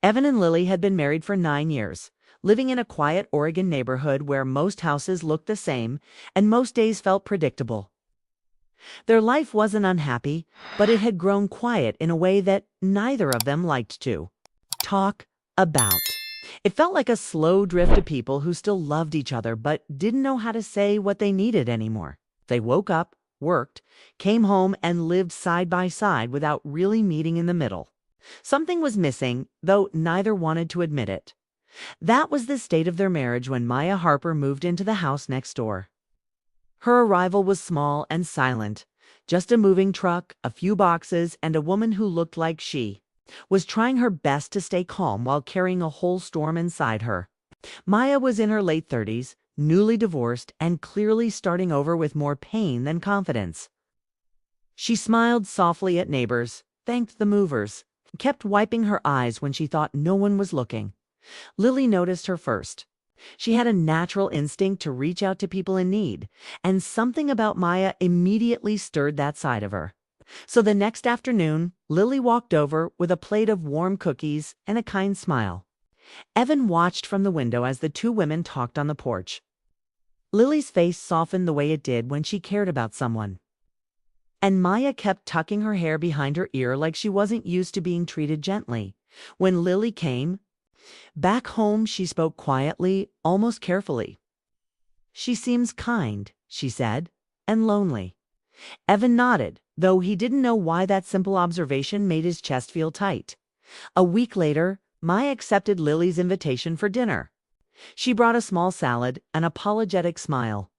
Evan and Lily had been married for 9 years, living in a quiet Oregon neighborhood where most houses looked the same and most days felt predictable. Their life wasn't unhappy, but it had grown quiet in a way that neither of them liked to talk about. It felt like a slow drift of people who still loved each other but didn't know how to say what they needed anymore. They woke up, worked, came home, and lived side by side without really meeting in the middle. Something was missing, though neither wanted to admit it. That was the state of their marriage when Maya Harper moved into the house next door. Her arrival was small and silent, just a moving truck, a few boxes, and a woman who looked like she was trying her best to stay calm while carrying a whole storm inside her. Maya was in her late 30s, newly divorced, and clearly starting over with more pain than confidence. She smiled softly at neighbors, thanked the movers, kept wiping her eyes when she thought no one was looking. Lily noticed her first. She had a natural instinct to reach out to people in need, and something about Maya immediately stirred that side of her. So the next afternoon, Lily walked over with a plate of warm cookies and a kind smile. Evan watched from the window as the two women talked on the porch. Lily's face softened the way it did when she cared about someone. And Maya kept tucking her hair behind her ear like she wasn't used to being treated gently. When Lily came back home, she spoke quietly, almost carefully. "She seems kind," she said, "and lonely." Evan nodded, though he didn't know why that simple observation made his chest feel tight. A week later, Maya accepted Lily's invitation for dinner. She brought a small salad, an apologetic smile,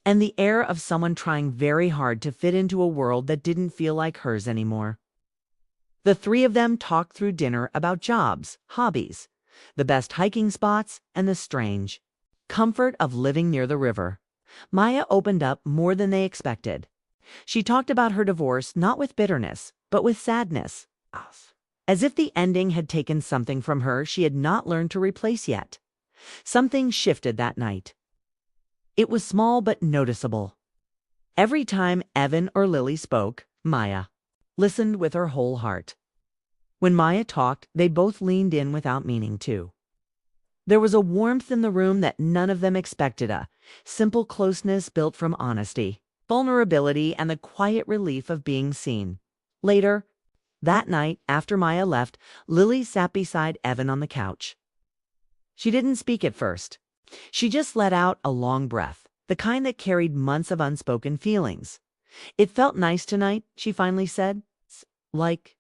and the air of someone trying very hard to fit into a world that didn't feel like hers anymore. The three of them talked through dinner about jobs, hobbies, the best hiking spots, and the strange comfort of living near the river. Maya opened up more than they expected. She talked about her divorce not with bitterness, but with sadness, as if the ending had taken something from her she had not learned to replace yet. Something shifted that night. It was small but noticeable. Every time Evan or Lily spoke, Maya listened with her whole heart. When Maya talked, they both leaned in without meaning to. There was a warmth in the room that none of them expected, a simple closeness built from honesty, vulnerability, and the quiet relief of being seen. Later, that night, after Maya left, Lily sat beside Evan on the couch. She didn't speak at first. She just let out a long breath, the kind that carried months of unspoken feelings. "It felt nice tonight," she finally said. Like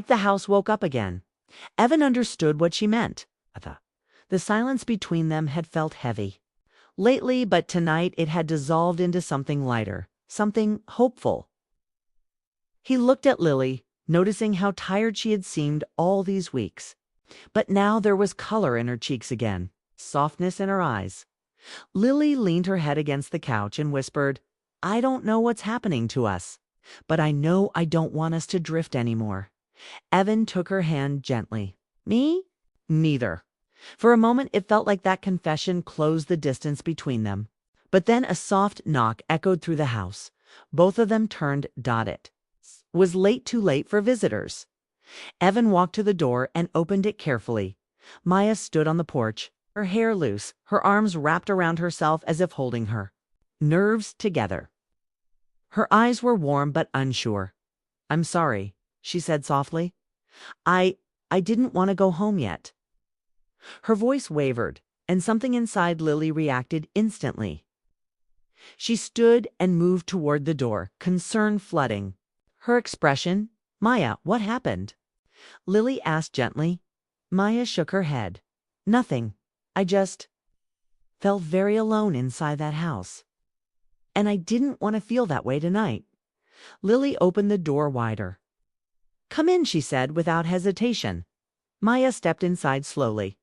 the house woke up again." Evan understood what she meant. The silence between them had felt heavy lately, but tonight it had dissolved into something lighter, something hopeful. He looked at Lily, noticing how tired she had seemed all these weeks. But now there was color in her cheeks again, softness in her eyes. Lily leaned her head against the couch and whispered, "I don't know what's happening to us, but I know I don't want us to drift anymore." Evan took her hand gently. "Me? Neither." For a moment it felt like that confession closed the distance between them. But then a soft knock echoed through the house. Both of them turned. It was too late for visitors. Evan walked to the door and opened it carefully. Maya stood on the porch, her hair loose, her arms wrapped around herself as if holding her nerves together. Her eyes were warm but unsure. "I'm sorry," she said softly. I didn't want to go home yet." Her voice wavered, and something inside Lily reacted instantly. She stood and moved toward the door, concern flooding her expression. "Maya, what happened?" Lily asked gently. Maya shook her head. "Nothing. I just felt very alone inside that house. And I didn't want to feel that way tonight." Lily opened the door wider. "Come in," she said without hesitation. Maya stepped inside slowly,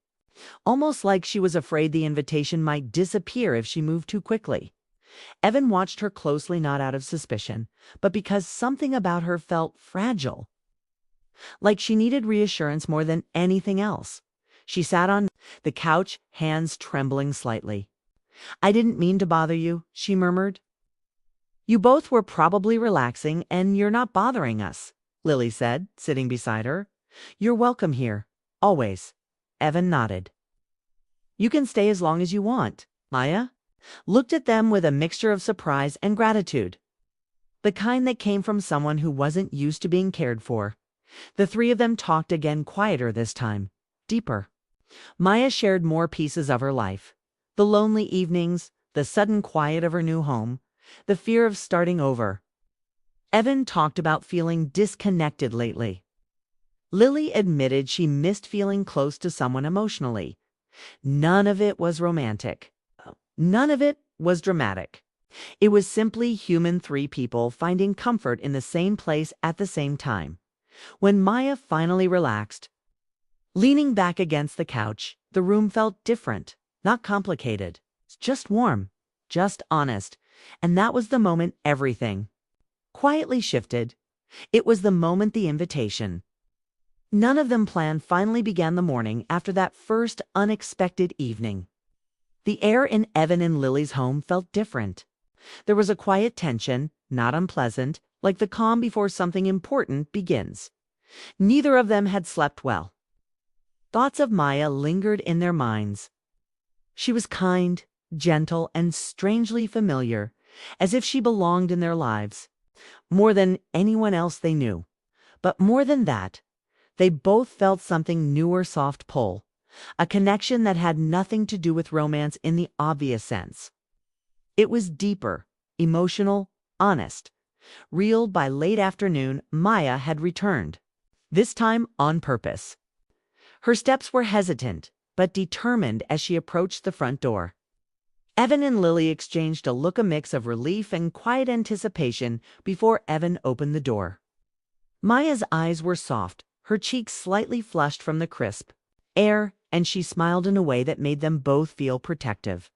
almost like she was afraid the invitation might disappear if she moved too quickly. Evan watched her closely, not out of suspicion, but because something about her felt fragile, like she needed reassurance more than anything else. She sat on the couch, hands trembling slightly. "I didn't mean to bother you," she murmured. "You both were probably relaxing, and you're not bothering us," Lily said, sitting beside her. "You're welcome here." Always. Evan nodded. You can stay as long as you want. Maya looked at them with a mixture of surprise and gratitude, the kind that came from someone who wasn't used to being cared for. The three of them talked again, quieter this time, deeper. Maya shared more pieces of her life. The lonely evenings, the sudden quiet of her new home, the fear of starting over. Evan talked about feeling disconnected lately. Lily admitted she missed feeling close to someone emotionally. None of it was romantic. None of it was dramatic. It was simply human, three people finding comfort in the same place at the same time. When Maya finally relaxed, leaning back against the couch, the room felt different, not complicated, just warm, just honest. And that was the moment everything quietly shifted. It was the moment the invitation none of them planned finally began the morning after that first unexpected evening. The air in Evan and Lily's home felt different. There was a quiet tension, not unpleasant, like the calm before something important begins. Neither of them had slept well. Thoughts of Maya lingered in their minds. She was kind, gentle, and strangely familiar, as if she belonged in their lives, more than anyone else they knew. But more than that, they both felt something newer, soft pull, a connection that had nothing to do with romance in the obvious sense. It was deeper, emotional, honest. Real. By late afternoon, Maya had returned, this time on purpose. Her steps were hesitant, but determined as she approached the front door. Evan and Lily exchanged a look, a mix of relief and quiet anticipation, before Evan opened the door. Maya's eyes were soft, her cheeks slightly flushed from the crisp air, and she smiled in a way that made them both feel protective.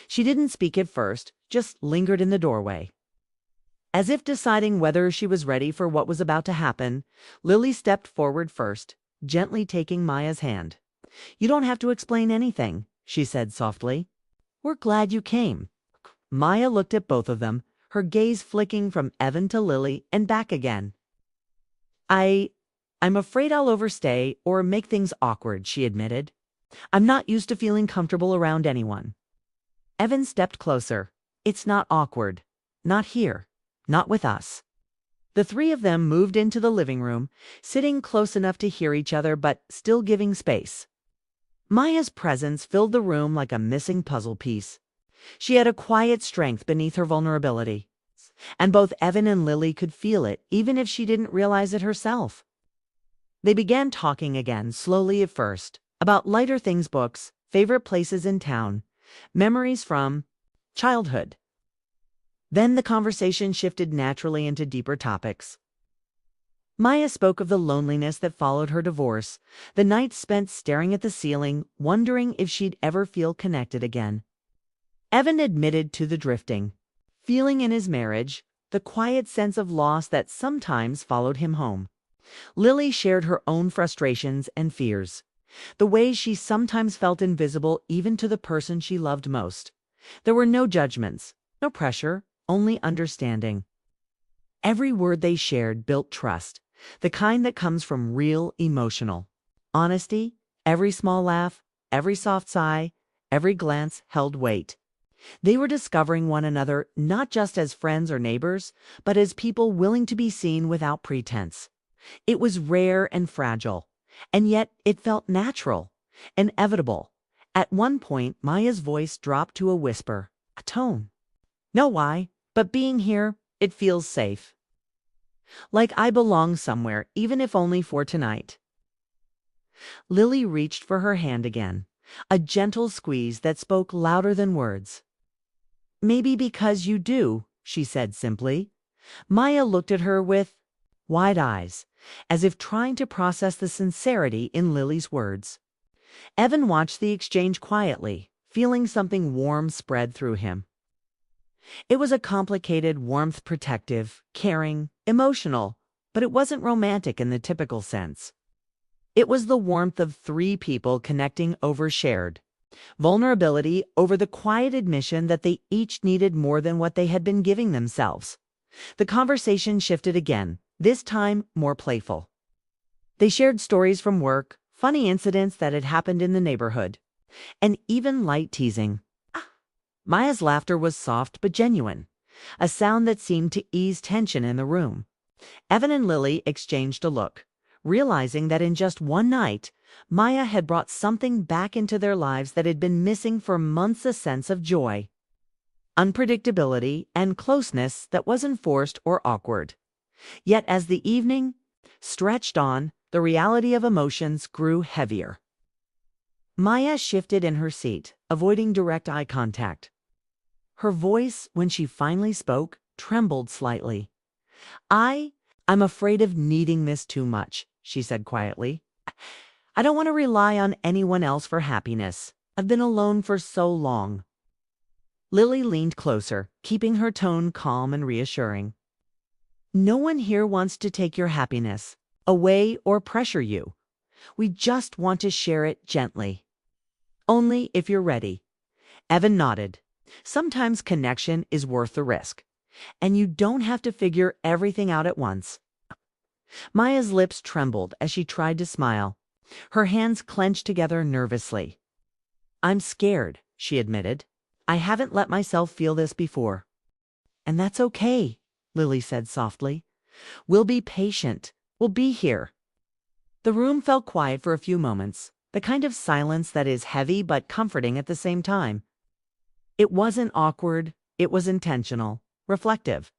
She didn't speak at first, just lingered in the doorway. As if deciding whether she was ready for what was about to happen, Lily stepped forward first, gently taking Maya's hand. You don't have to explain anything, she said softly. We're glad you came. Maya looked at both of them, her gaze flicking from Evan to Lily and back again. I'm afraid I'll overstay or make things awkward, she admitted. I'm not used to feeling comfortable around anyone. Evan stepped closer. It's not awkward. Not here. Not with us. The three of them moved into the living room, sitting close enough to hear each other but still giving space. Maya's presence filled the room like a missing puzzle piece. She had a quiet strength beneath her vulnerability, and both Evan and Lily could feel it even if she didn't realize it herself. They began talking again, slowly at first, about lighter things, books, favorite places in town, memories from childhood. Then the conversation shifted naturally into deeper topics. Maya spoke of the loneliness that followed her divorce, the nights spent staring at the ceiling, wondering if she'd ever feel connected again. Evan admitted to the drifting, feeling in his marriage, the quiet sense of loss that sometimes followed him home. Lily shared her own frustrations and fears, the ways she sometimes felt invisible even to the person she loved most. There were no judgments, no pressure, only understanding. Every word they shared built trust, the kind that comes from real emotional honesty. Every small laugh, every soft sigh, every glance held weight. They were discovering one another not just as friends or neighbors, but as people willing to be seen without pretense. It was rare and fragile, and yet it felt natural, inevitable. At one point, Maya's voice dropped to a whisper, a tone. No why, but being here, it feels safe. Like I belong somewhere, even if only for tonight. Lily reached for her hand again, a gentle squeeze that spoke louder than words. Maybe because you do, she said simply. Maya looked at her with wide eyes, as if trying to process the sincerity in Lily's words. Evan watched the exchange quietly, feeling something warm spread through him. It was a complicated warmth, protective, caring, emotional, but it wasn't romantic in the typical sense. It was the warmth of three people connecting over shared vulnerability, over the quiet admission that they each needed more than what they had been giving themselves. The conversation shifted again, this time more playful. They shared stories from work, funny incidents that had happened in the neighborhood, and even light teasing. Maya's laughter was soft but genuine, a sound that seemed to ease tension in the room. Evan and Lily exchanged a look, realizing that in just one night, Maya had brought something back into their lives that had been missing for months: a sense of joy, unpredictability, and closeness that wasn't forced or awkward. Yet as the evening stretched on, the reality of emotions grew heavier. Maya shifted in her seat, avoiding direct eye contact. Her voice, when she finally spoke, trembled slightly. I'm afraid of needing this too much," she said quietly. "I don't want to rely on anyone else for happiness. I've been alone for so long." Lily leaned closer, keeping her tone calm and reassuring. "No one here wants to take your happiness away or pressure you. We just want to share it gently. Only if you're ready." Evan nodded. Sometimes connection is worth the risk, and you don't have to figure everything out at once. Maya's lips trembled as she tried to smile. Her hands clenched together nervously. "I'm scared," she admitted. "I haven't let myself feel this before." "And that's okay," Lily said softly. "We'll be patient. We'll be here." The room felt quiet for a few moments, the kind of silence that is heavy but comforting at the same time. It wasn't awkward, it was intentional, reflective.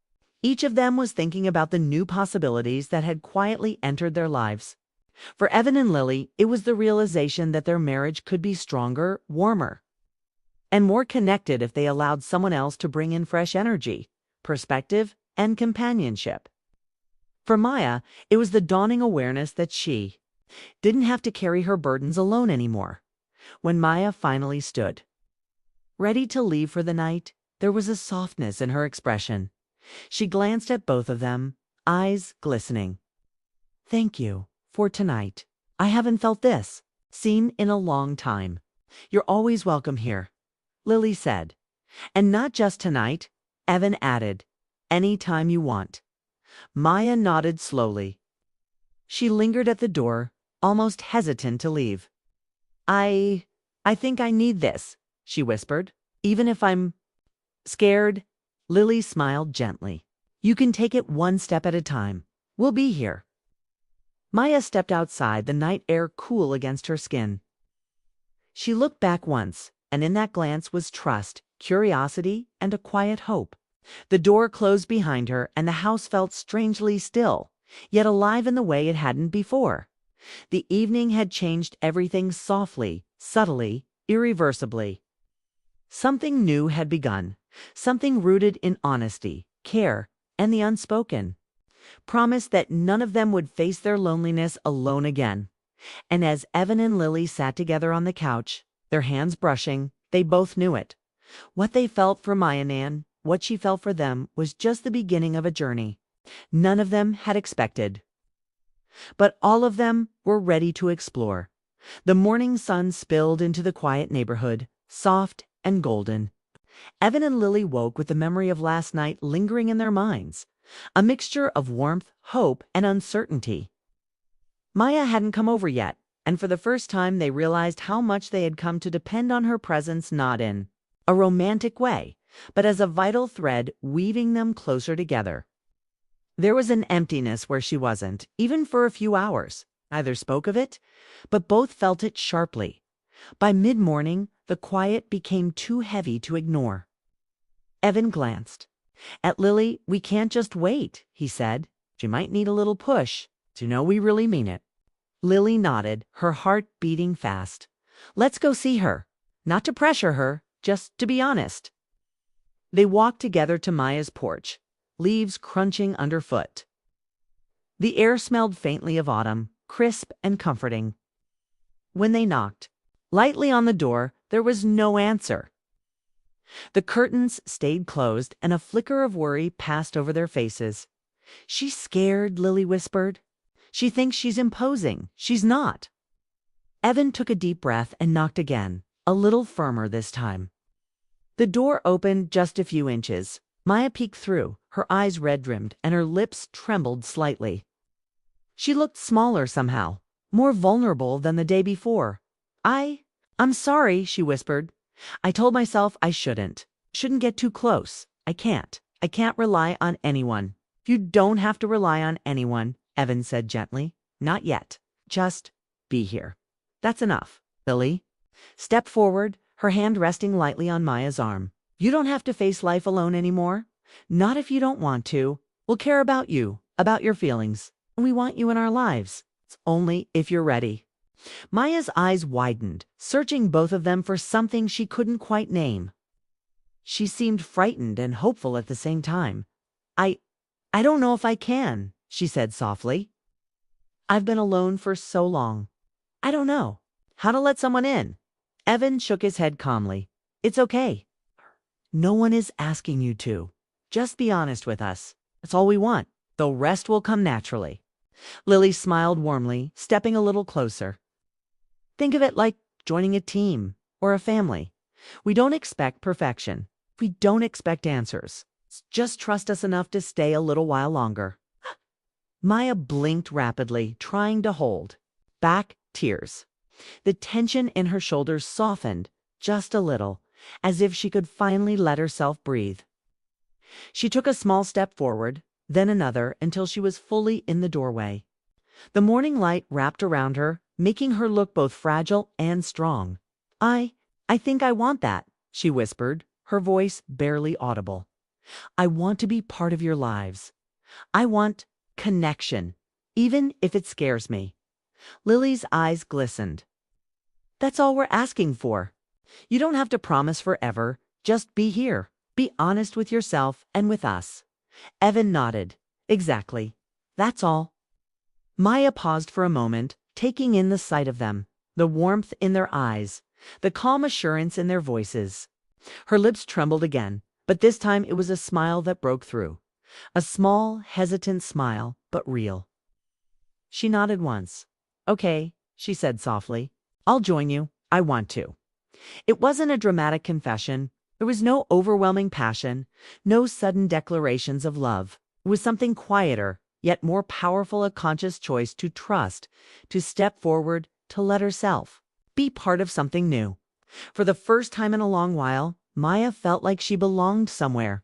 Each of them was thinking about the new possibilities that had quietly entered their lives. For Evan and Lily, it was the realization that their marriage could be stronger, warmer, and more connected if they allowed someone else to bring in fresh energy, perspective, and companionship. For Maya, it was the dawning awareness that she didn't have to carry her burdens alone anymore. When Maya finally stood ready to leave for the night, there was a softness in her expression. She glanced at both of them, eyes glistening. "Thank you for tonight. I haven't felt this seen in a long time." "You're always welcome here," Lily said. "And not just tonight," Evan added. "Any time you want." Maya nodded slowly. She lingered at the door, almost hesitant to leave. I think I need this," she whispered. "Even if I'm scared." Lily smiled gently. "You can take it one step at a time. We'll be here." Maya stepped outside, the night air cool against her skin. She looked back once, and in that glance was trust, curiosity, and a quiet hope. The door closed behind her, and the house felt strangely still, yet alive in the way it hadn't before. The evening had changed everything softly, subtly, irreversibly. Something new had begun, something rooted in honesty, care, and the unspoken. Promise that none of them would face their loneliness alone again. And as Evan and Lily sat together on the couch, their hands brushing, they both knew it. What they felt for Mayanan, what she felt for them, was just the beginning of a journey none of them had expected. But all of them were ready to explore. The morning sun spilled into the quiet neighborhood, soft and golden. Evan and Lily woke with the memory of last night lingering in their minds, a mixture of warmth, hope, and uncertainty. Maya hadn't come over yet, and for the first time they realized how much they had come to depend on her presence, not in a romantic way, but as a vital thread weaving them closer together. There was an emptiness where she wasn't, even for a few hours. Neither spoke of it, but both felt it sharply. By mid-morning, the quiet became too heavy to ignore. Evan glanced at Lily. "We can't just wait," he said. "She might need a little push to know we really mean it." Lily nodded, her heart beating fast. "Let's go see her. Not to pressure her, just to be honest." They walked together to Maya's porch, leaves crunching underfoot. The air smelled faintly of autumn, crisp and comforting. When they knocked lightly on the door, there was no answer. The curtains stayed closed, and a flicker of worry passed over their faces. "She's scared," Lily whispered. "She thinks she's imposing. She's not." Evan took a deep breath and knocked again, a little firmer this time. The door opened just a few inches. Maya peeked through, her eyes red-rimmed, and her lips trembled slightly. She looked smaller somehow, more vulnerable than the day before. I'm sorry, she whispered. I told myself I shouldn't get too close. I can't rely on anyone. You don't have to rely on anyone, Evan said gently. Not yet. Just be here. That's enough. Lily stepped forward, her hand resting lightly on Maya's arm. You don't have to face life alone anymore. Not if you don't want to. We'll care about you, about your feelings, and we want you in our lives. It's only if you're ready. Maya's eyes widened, searching both of them for something she couldn't quite name. She seemed frightened and hopeful at the same time. I don't know if I can, she said softly. I've been alone for so long. I don't know how to let someone in. Evan shook his head calmly. It's okay. No one is asking you to. Just be honest with us. That's all we want. The rest will come naturally. Lily smiled warmly, stepping a little closer. Think of it like joining a team or a family. We don't expect perfection. We don't expect answers. Just trust us enough to stay a little while longer. Maya blinked rapidly, trying to hold back tears. The tension in her shoulders softened just a little, as if she could finally let herself breathe. She took a small step forward, then another, until she was fully in the doorway. The morning light wrapped around her, making her look both fragile and strong. I think I want that, she whispered, her voice barely audible. I want to be part of your lives. I want connection, even if it scares me. Lily's eyes glistened. That's all we're asking for. You don't have to promise forever. Just be here. Be honest with yourself and with us. Evan nodded. Exactly. That's all. Maya paused for a moment, taking in the sight of them, the warmth in their eyes, the calm assurance in their voices. Her lips trembled again, but this time it was a smile that broke through. A small, hesitant smile, but real. She nodded once. Okay, she said softly. I'll join you. I want to. It wasn't a dramatic confession. There was no overwhelming passion, no sudden declarations of love. It was something quieter, yet more powerful, a conscious choice to trust, to step forward, to let herself be part of something new. For the first time in a long while, Maya felt like she belonged somewhere.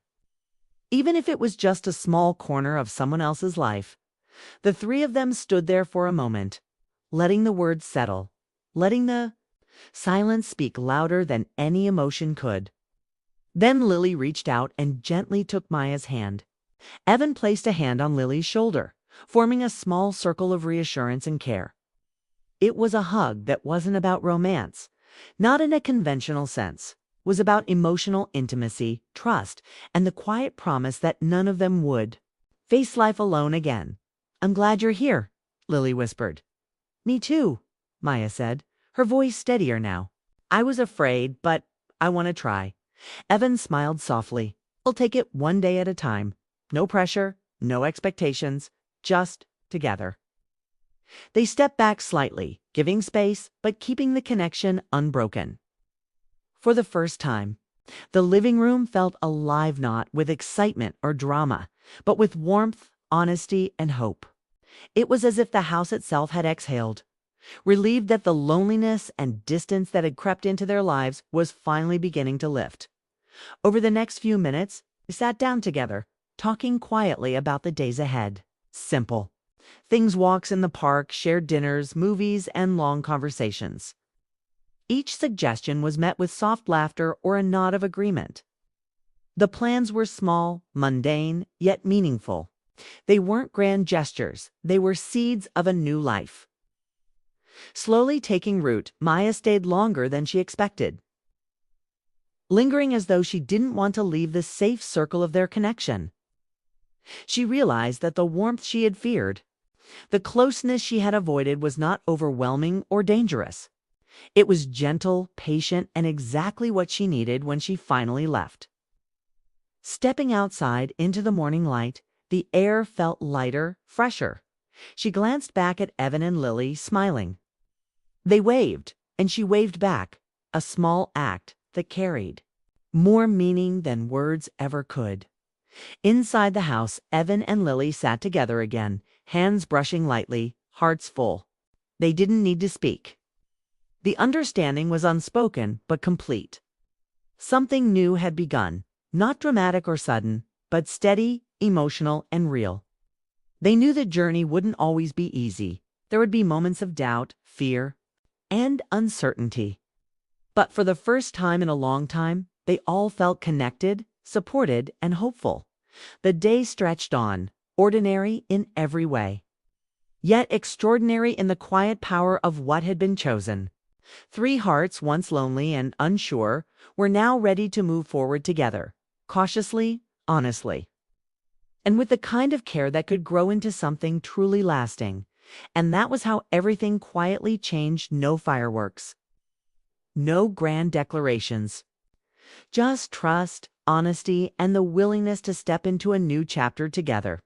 Even if it was just a small corner of someone else's life. The three of them stood there for a moment, letting the words settle, letting the silence speak louder than any emotion could. Then Lily reached out and gently took Maya's hand. Evan placed a hand on Lily's shoulder, forming a small circle of reassurance and care. It was a hug that wasn't about romance, not in a conventional sense. It was about emotional intimacy, trust, and the quiet promise that none of them would face life alone again. I'm glad you're here, Lily whispered. Me too, Maya said, her voice steadier now. I was afraid, but I want to try. Evan smiled softly. We'll take it one day at a time. No pressure, no expectations, just together. They stepped back slightly, giving space, but keeping the connection unbroken. For the first time, the living room felt alive, not with excitement or drama, but with warmth, honesty, and hope. It was as if the house itself had exhaled, relieved that the loneliness and distance that had crept into their lives was finally beginning to lift. Over the next few minutes, they sat down together, talking quietly about the days ahead. Simple things: walks in the park, shared dinners, movies, and long conversations. Each suggestion was met with soft laughter or a nod of agreement. The plans were small, mundane, yet meaningful. They weren't grand gestures. They were seeds of a new life. Slowly taking root, Maya stayed longer than she expected, lingering as though she didn't want to leave the safe circle of their connection. She realized that the warmth she had feared, the closeness she had avoided, was not overwhelming or dangerous. It was gentle, patient, and exactly what she needed when she finally left. Stepping outside into the morning light, the air felt lighter, fresher. She glanced back at Evan and Lily, smiling. They waved, and she waved back, a small act that carried more meaning than words ever could. Inside the house, Evan and Lily sat together again, hands brushing lightly, hearts full. They didn't need to speak. The understanding was unspoken but complete. Something new had begun, not dramatic or sudden, but steady, emotional, and real. They knew the journey wouldn't always be easy. There would be moments of doubt, fear, and uncertainty. But for the first time in a long time, they all felt connected, supported, and hopeful. The day stretched on, ordinary in every way, yet extraordinary in the quiet power of what had been chosen. Three hearts, once lonely and unsure, were now ready to move forward together, cautiously, honestly, and with the kind of care that could grow into something truly lasting. And that was how everything quietly changed. No fireworks, no grand declarations, just trust, honesty, and the willingness to step into a new chapter together.